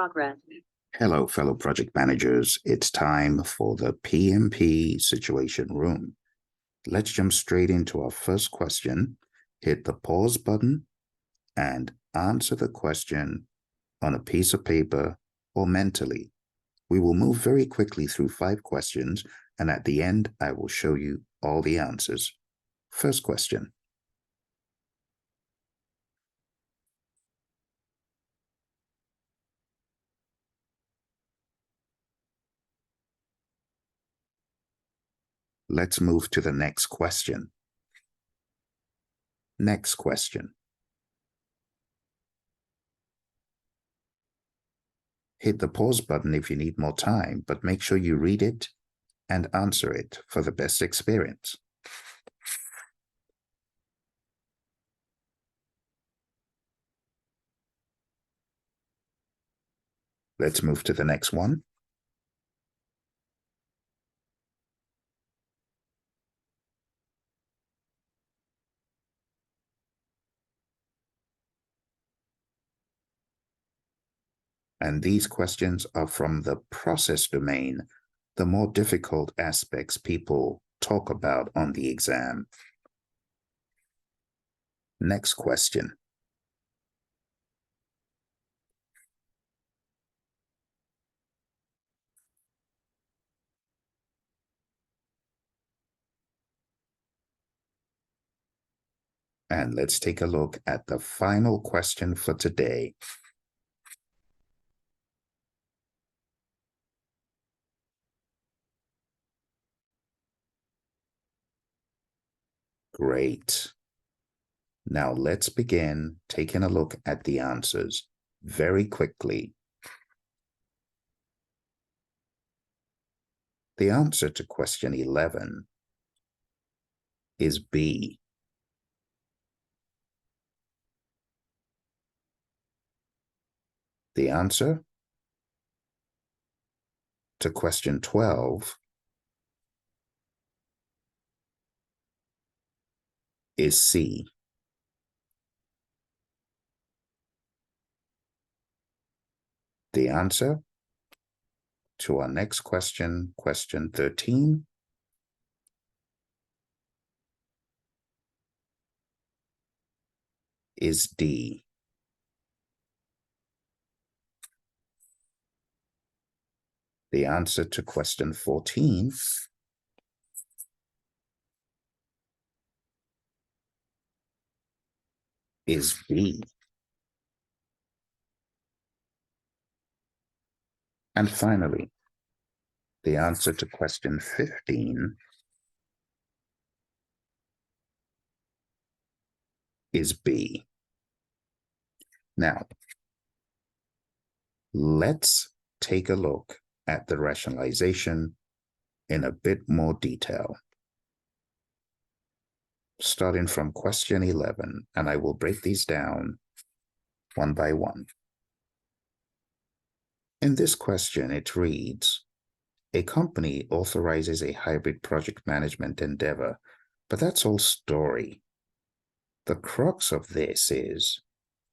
Progress. Hello, fellow project managers. It's time for the PMP Situation Room. Let's jump straight into our first question. Hit the pause button and answer the question on a piece of paper or mentally. We will move very quickly through 5 questions, and at the end, I will show you all the answers. First question. Let's move to the next question. Next question. Hit the pause button if you need more time, but make sure you read it and answer it for the best experience. Let's move to the next one. And these questions are from the process domain, the more difficult aspects people talk about on the exam. Next question. And let's take a look at the final question for today. Great. Now let's begin taking a look at the answers very quickly. The answer to question 11 is B. The answer to question 12 is C. The answer to our next question, question 13, is D. The answer to question 14 is B. And finally, the answer to question 15 is B. Now, let's take a look at the rationalization in a bit more detail. Starting from question 11, and I will break these down one by one. In this question, it reads, a company authorizes a hybrid project management endeavor, but that's all story. The crux of this is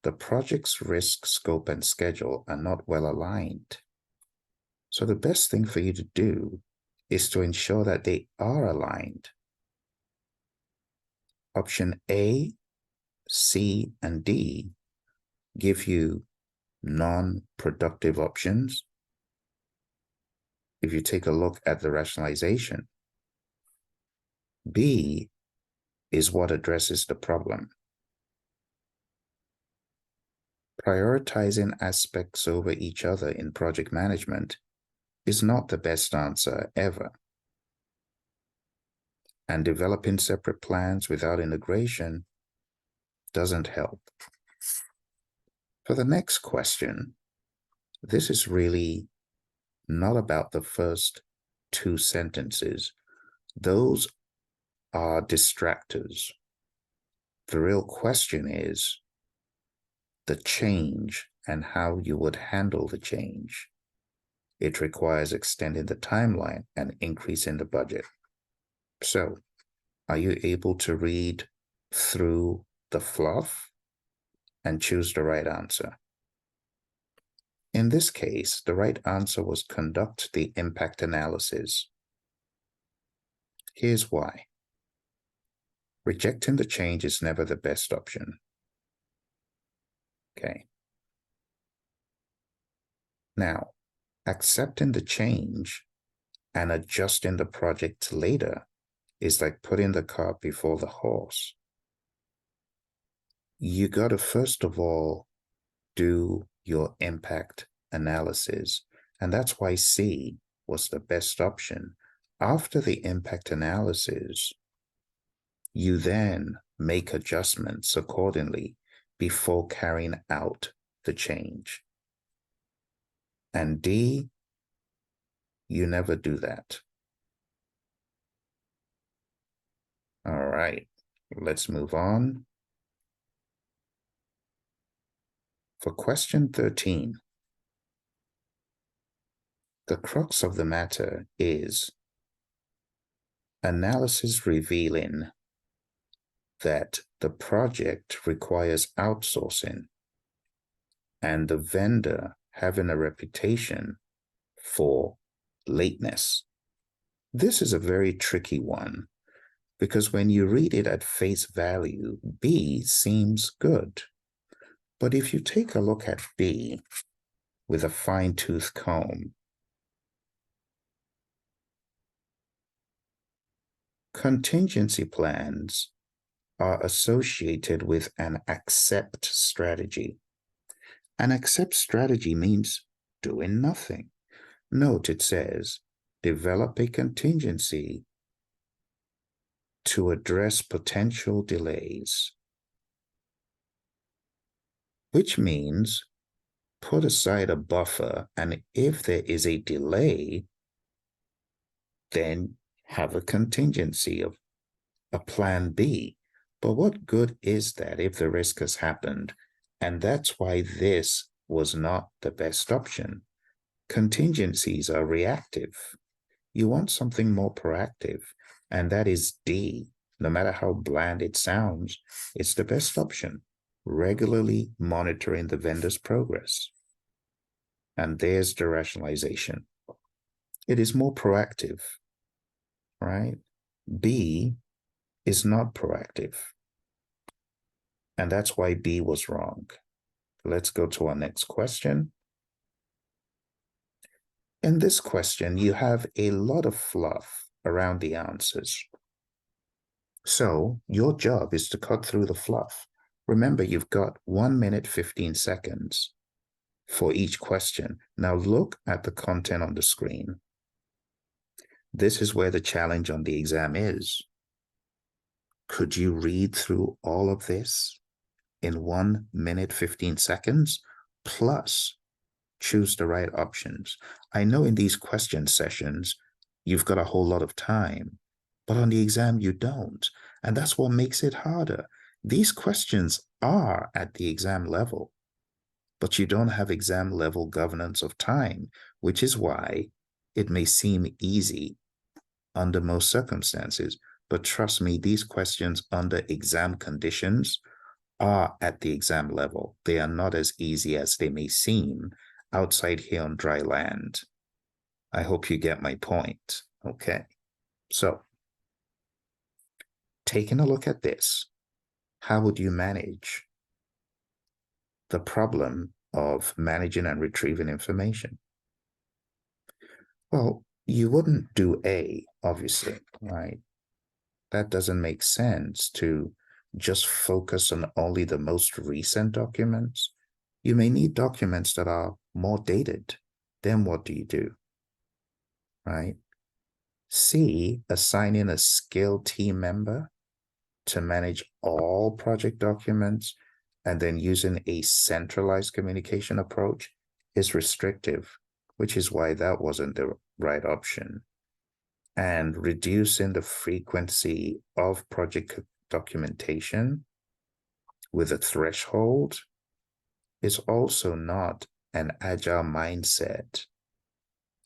the project's risk, scope, and schedule are not well aligned. So the best thing for you to do is to ensure that they are aligned. Option A, C, and D give you non-productive options. If you take a look at the rationalization, B is what addresses the problem. Prioritizing aspects over each other in project management is not the best answer ever. And developing separate plans without integration doesn't help. For the next question, this is really not about the first 2 sentences. Those are distractors. The real question is the change and how you would handle the change. It requires extending the timeline and increasing the budget. So, are you able to read through the fluff and choose the right answer? In this case, the right answer was conduct the impact analysis. Here's why. Rejecting the change is never the best option. Okay. Now, accepting the change and adjusting the project later is like putting the cart before the horse. You got to first of all do your impact analysis, and that's why C was the best option. After the impact analysis, you then make adjustments accordingly before carrying out the change. And D, you never do that. All right, let's move on. For question 13, the crux of the matter is analysis revealing that the project requires outsourcing and the vendor having a reputation for lateness. This is a very tricky one because when you read it at face value, B seems good. But if you take a look at B with a fine-tooth comb, contingency plans are associated with an accept strategy. An accept strategy means doing nothing. Note it says, develop a contingency to address potential delays, which means put aside a buffer, and if there is a delay, then have a contingency of a plan B. But what good is that if the risk has happened? And that's why this was not the best option. Contingencies are reactive. You want something more proactive, and that is D. No matter how bland it sounds, it's the best option. Regularly monitoring the vendor's progress. And there's the rationalization. It is more proactive, right? B is not proactive. And that's why B was wrong. Let's go to our next question. In this question, you have a lot of fluff around the answers. So your job is to cut through the fluff. Remember, you've got 1 minute, 15 seconds for each question. Now look at the content on the screen. This is where the challenge on the exam is. Could you read through all of this in 1 minute, 15 seconds, plus choose the right options? I know in these question sessions, you've got a whole lot of time, but on the exam, you don't. And that's what makes it harder. These questions are at the exam level, but you don't have exam level governance of time, which is why it may seem easy under most circumstances. But trust me, these questions under exam conditions are at the exam level. They are not as easy as they may seem outside here on dry land. I hope you get my point. Okay. So, taking a look at this, how would you manage the problem of managing and retrieving information? Well, you wouldn't do A, obviously, right? That doesn't make sense to just focus on only the most recent documents. You may need documents that are more dated. Then what do? Right? C, assigning a skilled team member to manage all project documents and then using a centralized communication approach is restrictive, which is why that wasn't the right option. And reducing the frequency of project documentation with a threshold is also not an agile mindset.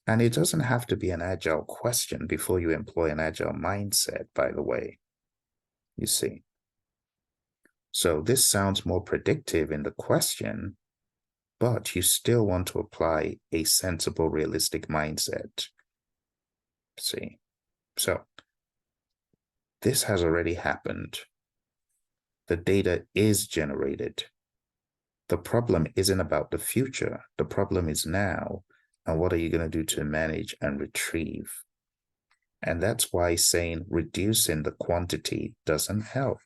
And it doesn't have to be an agile question before you employ an agile mindset, by the way, you see. So this sounds more predictive in the question, but you still want to apply a sensible, realistic mindset. See, so this has already happened. The data is generated. The problem isn't about the future. The problem is now. And what are you going to do to manage and retrieve? And that's why saying reducing the quantity doesn't help.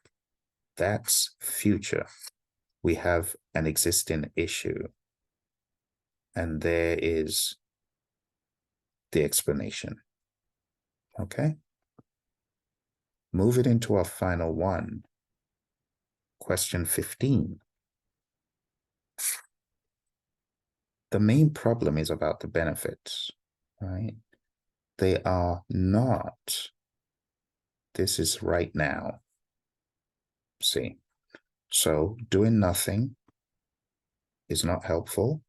That's future. We have an existing issue. And there is the explanation. Okay? Move it into our final one. Question 15. The main problem is about the benefits, right? They are not. This is right now. See? So doing nothing is not helpful.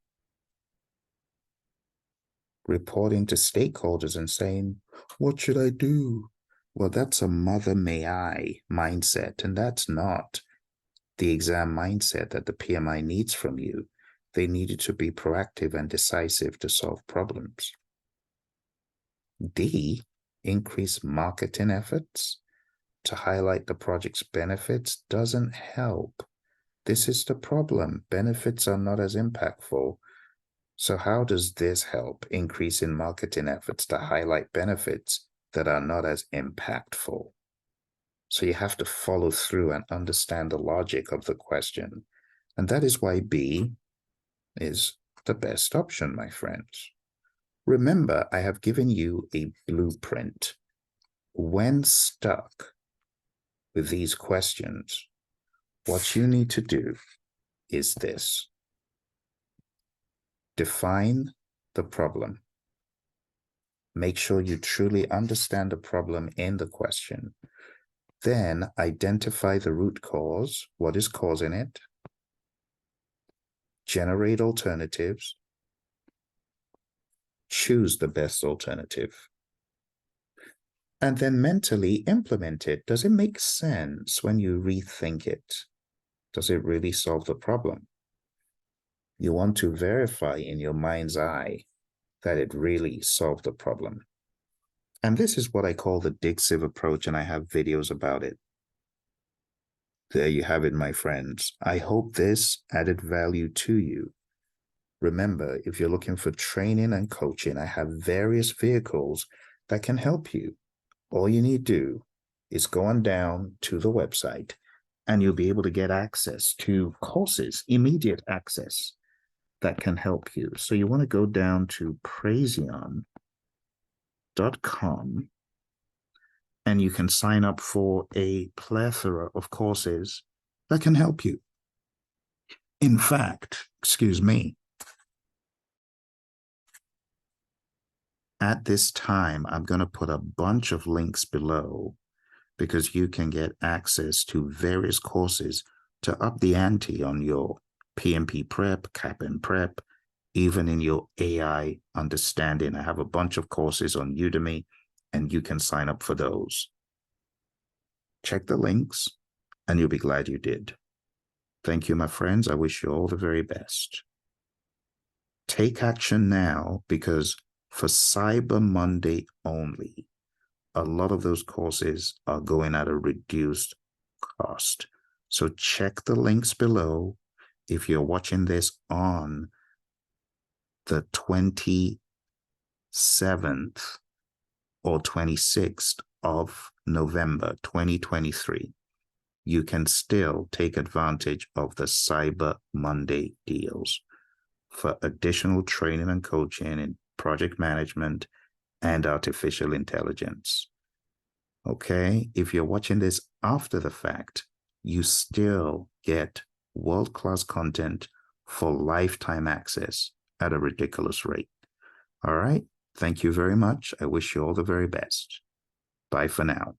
Reporting to stakeholders and saying, what should I do? Well, that's a mother may I mindset, and that's not the exam mindset that the PMI needs from you. They need you to be proactive and decisive to solve problems. D, increase marketing efforts to highlight the project's benefits doesn't help. This is the problem. Benefits are not as impactful. So how does this help increase in marketing efforts to highlight benefits that are not as impactful? So you have to follow through and understand the logic of the question. And that is why B is the best option, my friends. Remember, I have given you a blueprint. When stuck with these questions, what you need to do is this. Define the problem. Make sure you truly understand the problem in the question. Then identify the root cause, what is causing it. Generate alternatives. Choose the best alternative. And then mentally implement it. Does it make sense when you rethink it? Does it really solve the problem? You want to verify in your mind's eye that it really solved the problem. And this is what I call the Dig-Sieve approach, and I have videos about it. There you have it, my friends. I hope this added value to you. Remember, if you're looking for training and coaching, I have various vehicles that can help you. All you need to do is go on down to the website and you'll be able to get access to courses, immediate access that can help you. So you want to go down to Praizion.com and you can sign up for a plethora of courses that can help you. In fact, excuse me, at this time, I'm going to put a bunch of links below because you can get access to various courses to up the ante on your PMP prep, CAP and prep, even in your AI understanding. I have a bunch of courses on Udemy, and you can sign up for those. Check the links, and you'll be glad you did. Thank you, my friends. I wish you all the very best. Take action now, because for Cyber Monday only, a lot of those courses are going at a reduced cost. So check the links below. If you're watching this on the 27th or 26th of November 2023, you can still take advantage of the Cyber Monday deals for additional training and coaching in project management and artificial intelligence. Okay, if you're watching this after the fact, you still get world-class content for lifetime access at a ridiculous rate. All right, thank you very much. I wish you all the very best. Bye for now.